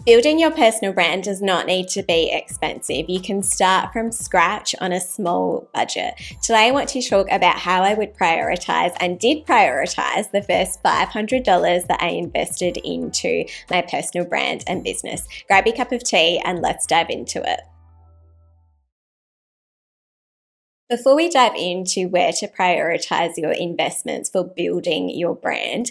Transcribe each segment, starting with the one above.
Building your personal brand does not need to be expensive. You can start from scratch on a small budget. Today, I want to talk about how I would prioritize and did prioritize the first $500 that I invested into my personal brand and business. Grab your cup of tea and let's dive into it. Before we dive into where to prioritize your investments for building your brand,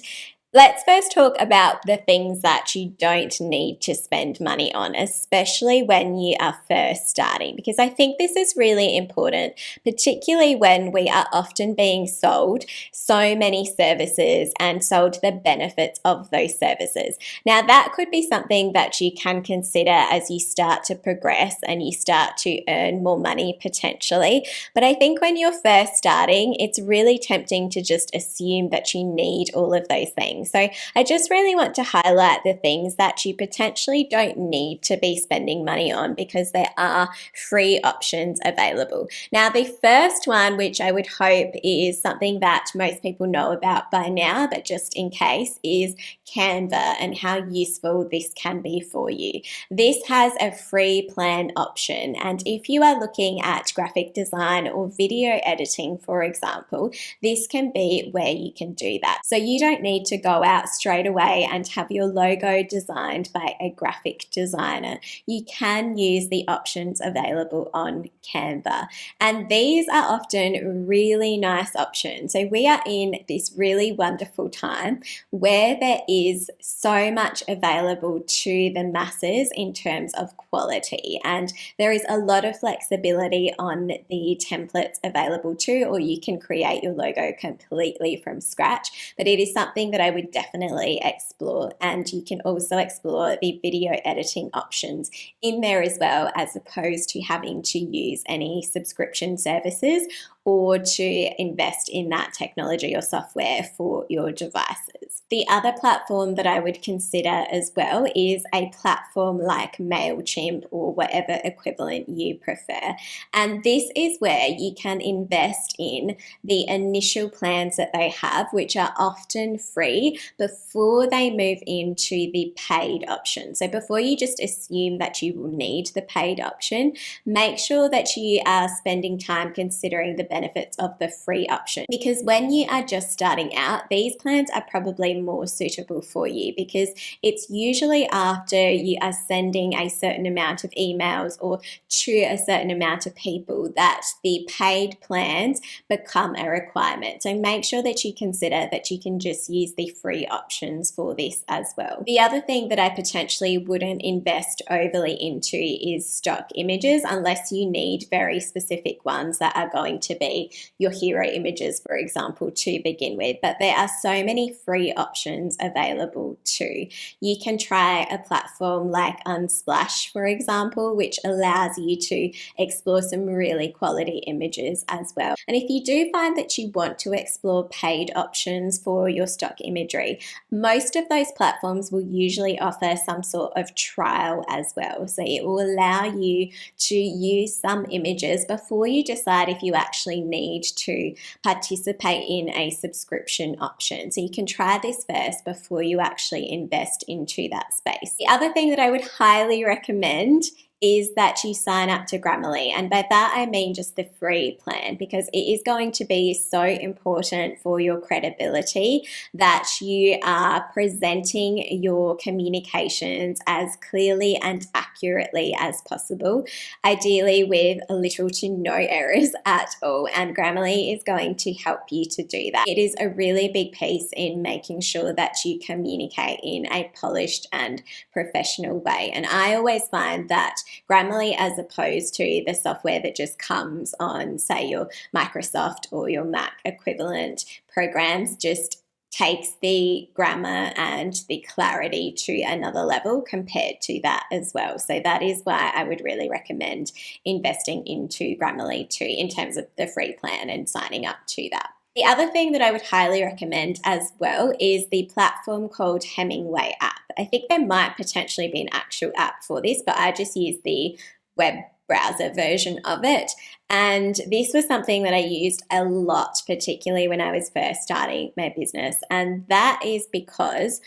let's first talk about the things that you don't need to spend money on, especially when you are first starting, because I think this is really important, particularly when we are often being sold so many services and sold the benefits of those services. Now, that could be something that you can consider as you start to progress and you start to earn more money potentially. But I think when you're first starting, it's really tempting to just assume that you need all of those things. So I just really want to highlight the things that you potentially don't need to be spending money on because there are free options available. Now, the first one, which I would hope is something that most people know about by now, but just in case, is Canva and how useful this can be for you. This has a free plan option, and if you are looking at graphic design or video editing, for example, this can be where you can do that. So you don't need to go out straight away and have your logo designed by a graphic designer. You can use the options available on Canva, and these are often really nice options. So we are in this really wonderful time where there is so much available to the masses in terms of quality, and there is a lot of flexibility on the templates available too, or you can create your logo completely from scratch. But it is something that I would definitely explore, and you can also explore the video editing options in there as well, as opposed to having to use any subscription services or to invest in that technology or software for your devices. The other platform that I would consider as well is a platform like MailChimp or whatever equivalent you prefer. And this is where you can invest in the initial plans that they have, which are often free, before they move into the paid option. So before you just assume that you will need the paid option, make sure that you are spending time considering the benefits of the free option, because when you are just starting out, these plans are probably more suitable for you, because it's usually after you are sending a certain amount of emails or to a certain amount of people that the paid plans become a requirement. So make sure that you consider that you can just use the free options for this as well. The other thing that I potentially wouldn't invest overly into is stock images, unless you need very specific ones that are going to be your hero images, for example, to begin with. But there are so many free options available too. You can try a platform like Unsplash, for example, which allows you to explore some really quality images as well. And if you do find that you want to explore paid options for your stock imagery, most of those platforms will usually offer some sort of trial as well. So it will allow you to use some images before you decide if you actually need to participate in a subscription option. So you can try this first before you actually invest into that space. The other thing that I would highly recommend is that you sign up to Grammarly. And by that, I mean just the free plan, because it is going to be so important for your credibility that you are presenting your communications as clearly and accurately as possible, ideally with little to no errors at all. And Grammarly is going to help you to do that. It is a really big piece in making sure that you communicate in a polished and professional way. And I always find that Grammarly, as opposed to the software that just comes on, say, your Microsoft or your Mac equivalent programs, just takes the grammar and the clarity to another level compared to that as well. So that is why I would really recommend investing into Grammarly too, in terms of the free plan and signing up to that. The other thing that I would highly recommend as well is the platform called Hemingway app. I think there might potentially be an actual app for this, but I just use the web browser version of it. And this was something that I used a lot, particularly when I was first starting my business. And that is because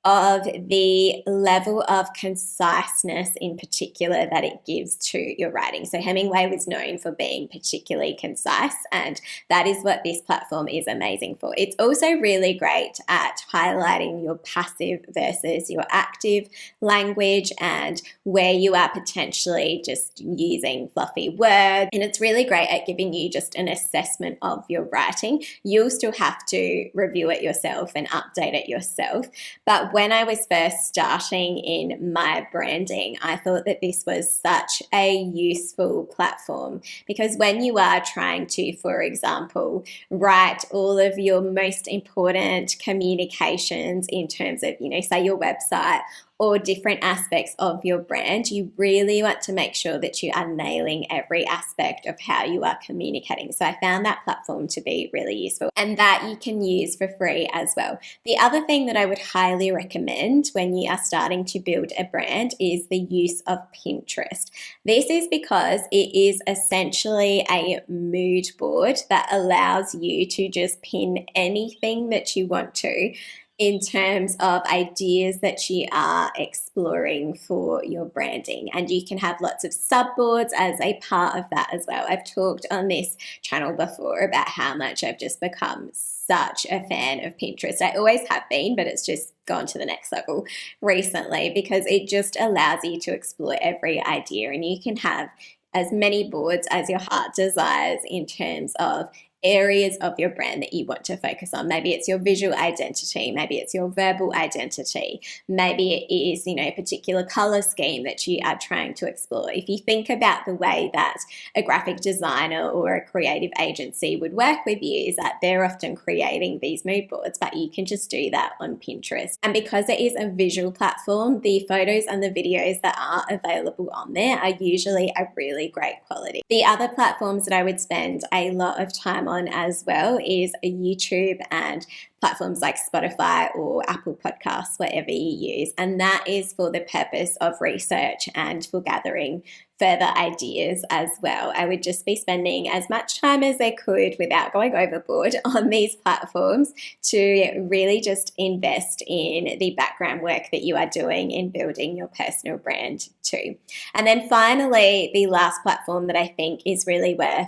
of the level of conciseness in particular that it gives to your writing. So Hemingway was known for being particularly concise, and that is what this platform is amazing for. It's also really great at highlighting your passive versus your active language and where you are potentially just using fluffy words. And it's really great at giving you just an assessment of your writing. You'll still have to review it yourself and update it yourself. But when I was first starting in my branding, I thought that this was such a useful platform, because when you are trying to, for example, write all of your most important communications in terms of, say your website or different aspects of your brand, you really want to make sure that you are nailing every aspect of how you are communicating. So I found that platform to be really useful, and that you can use for free as well. The other thing that I would highly recommend when you are starting to build a brand is the use of Pinterest. This is because it is essentially a mood board that allows you to just pin anything that you want to in terms of ideas that you are exploring for your branding. And you can have lots of subboards as a part of that as well. I've talked on this channel before about how much I've just become such a fan of Pinterest. I always have been, but it's just gone to the next level recently because it just allows you to explore every idea, and you can have as many boards as your heart desires in terms of areas of your brand that you want to focus on. Maybe it's your visual identity, maybe it's your verbal identity, maybe it is, a particular color scheme that you are trying to explore. If you think about the way that a graphic designer or a creative agency would work with you, is that they're often creating these mood boards, but you can just do that on Pinterest. And because it is a visual platform, the photos and the videos that are available on there are usually a really great quality. The other platforms that I would spend a lot of time on as well is YouTube and platforms like Spotify or Apple Podcasts, whatever you use. And that is for the purpose of research and for gathering further ideas as well. I would just be spending as much time as I could without going overboard on these platforms to really just invest in the background work that you are doing in building your personal brand too. And then finally, the last platform that I think is really worth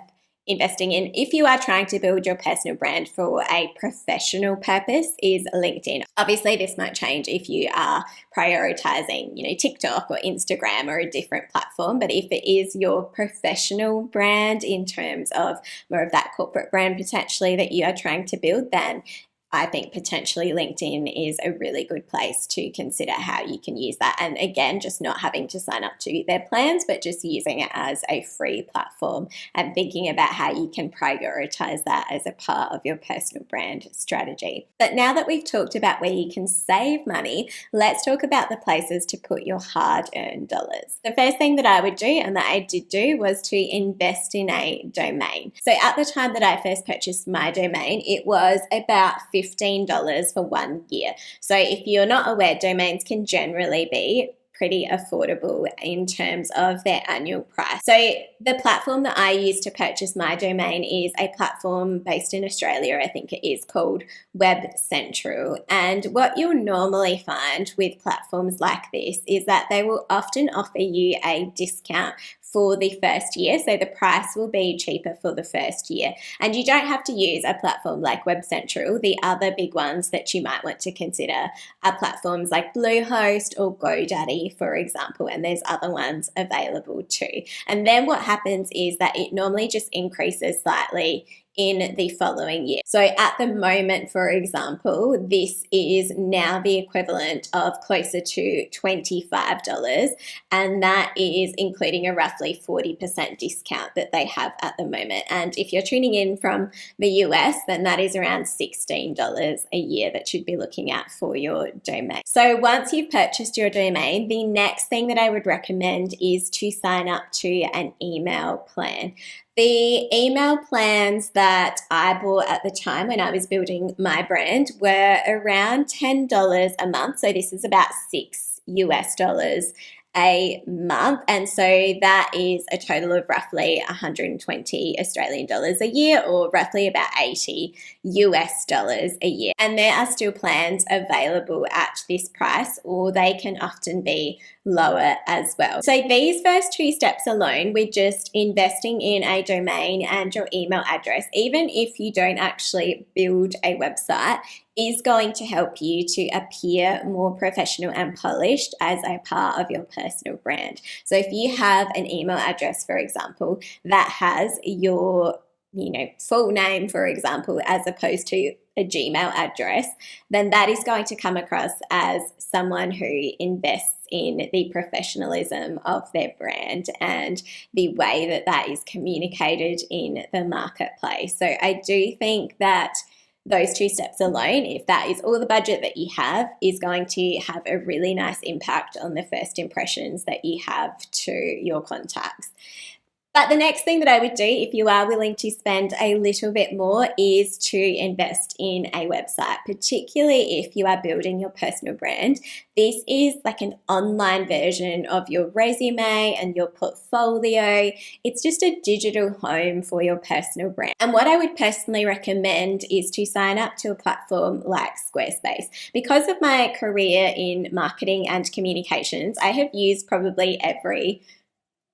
investing in if you are trying to build your personal brand for a professional purpose is LinkedIn. Obviously, this might change if you are prioritizing, TikTok or Instagram or a different platform. But if it is your professional brand in terms of more of that corporate brand potentially that you are trying to build, then I think potentially LinkedIn is a really good place to consider how you can use that. And again, just not having to sign up to their plans, but just using it as a free platform and thinking about how you can prioritize that as a part of your personal brand strategy. But now that we've talked about where you can save money, let's talk about the places to put your hard-earned dollars. The first thing that I would do, and that I did do, was to invest in a domain. So at the time that I first purchased my domain, it was about $15 for 1 year. So if you're not aware, domains can generally be pretty affordable in terms of their annual price. So the platform that I use to purchase my domain is a platform based in Australia. I think it is called Web Central. And what you'll normally find with platforms like this is that they will often offer you a discount for the first year. So the price will be cheaper for the first year. And you don't have to use a platform like Web Central. The other big ones that you might want to consider are platforms like Bluehost or GoDaddy, for example. And there's other ones available too. And then what happens is that it normally just increases slightly in the following year. So at the moment, for example, this is now the equivalent of closer to $25, and that is including a roughly 40% discount that they have at the moment. And if you're tuning in from the US, then that is around $16 a year that you'd be looking at for your domain. So once you've purchased your domain, the next thing that I would recommend is to sign up to an email plan. The email plans that I bought at the time when I was building my brand were around $10 a month. So this is about $6 a month. And so that is a total of roughly 120 Australian dollars a year, or roughly about 80 US dollars a year. And there are still plans available at this price, or they can often be lower as well. So these first two steps alone, with just investing in a domain and your email address, even if you don't actually build a website, is going to help you to appear more professional and polished as a part of your personal brand. So if you have an email address, for example, that has your full name, for example, as opposed to a Gmail address, then that is going to come across as someone who invests in the professionalism of their brand and the way that that is communicated in the marketplace. So I do think that those two steps alone, if that is all the budget that you have, is going to have a really nice impact on the first impressions that you have to your contacts. But the next thing that I would do, if you are willing to spend a little bit more, is to invest in a website, particularly if you are building your personal brand. This is like an online version of your resume and your portfolio. It's just a digital home for your personal brand. And what I would personally recommend is to sign up to a platform like Squarespace. Because of my career in marketing and communications, I have used probably every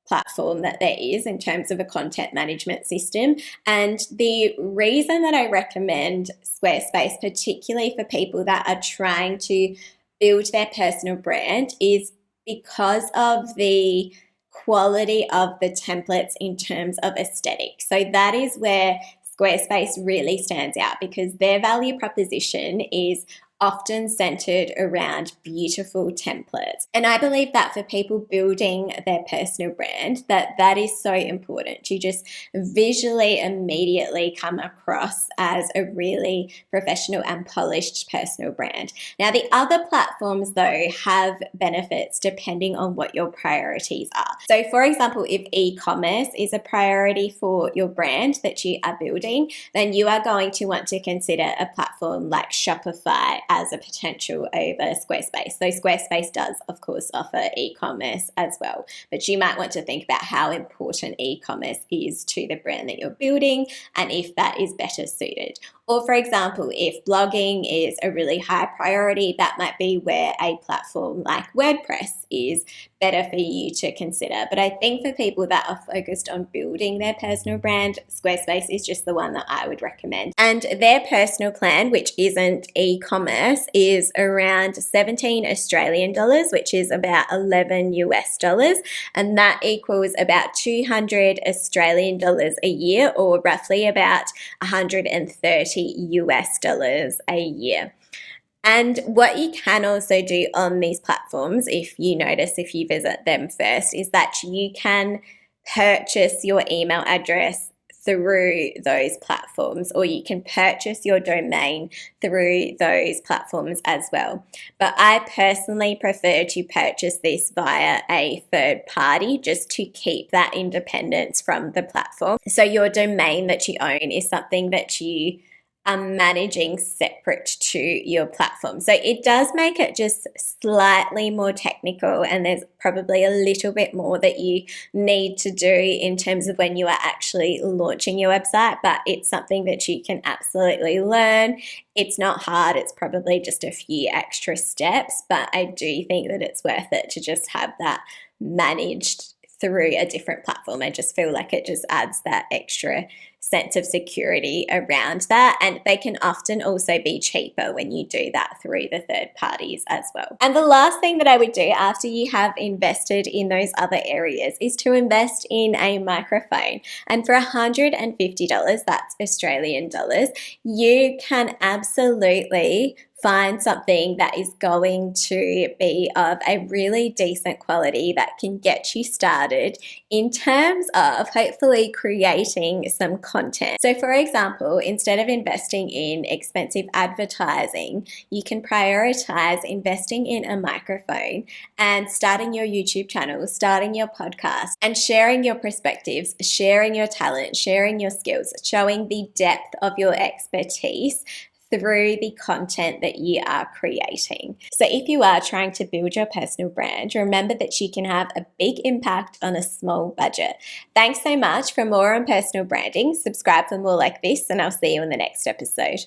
platform that there is in terms of a content management system. And the reason that I recommend Squarespace, particularly for people that are trying to build their personal brand, is because of the quality of the templates in terms of aesthetic. So that is where Squarespace really stands out, because their value proposition is often centered around beautiful templates. And I believe that for people building their personal brand, that is so important to just visually immediately come across as a really professional and polished personal brand. Now, the other platforms though have benefits depending on what your priorities are. So for example, if e-commerce is a priority for your brand that you are building, then you are going to want to consider a platform like Shopify as a potential over Squarespace. So Squarespace does, of course, offer e-commerce as well, but you might want to think about how important e-commerce is to the brand that you're building and if that is better suited. Or for example, if blogging is a really high priority, that might be where a platform like WordPress is better for you to consider. But I think for people that are focused on building their personal brand, Squarespace is just the one that I would recommend. And their personal plan, which isn't e-commerce, is around 17 Australian dollars, which is about 11 US dollars. And that equals about 200 Australian dollars a year, or roughly about 130 US dollars a year. And what you can also do on these platforms, if you visit them first, is that you can purchase your email address through those platforms, or you can purchase your domain through those platforms as well. But I personally prefer to purchase this via a third party, just to keep that independence from the platform. So your domain that you own is something that you are managing separate to your platform. So it does make it just slightly more technical, and there's probably a little bit more that you need to do in terms of when you are actually launching your website, but it's something that you can absolutely learn. It's not hard, it's probably just a few extra steps, but I do think that it's worth it to just have that managed through a different platform. I just feel like it just adds that extra sense of security around that, and they can often also be cheaper when you do that through the third parties as well. And the last thing that I would do after you have invested in those other areas is to invest in a microphone. And for $150, that's Australian dollars, you can absolutely find something that is going to be of a really decent quality that can get you started in terms of hopefully creating some content. So for example, instead of investing in expensive advertising, you can prioritize investing in a microphone and starting your YouTube channel, starting your podcast, and sharing your perspectives, sharing your talent, sharing your skills, showing the depth of your expertise through the content that you are creating. So if you are trying to build your personal brand, remember that you can have a big impact on a small budget. Thanks so much. For more on personal branding, subscribe for more like this, and I'll see you in the next episode.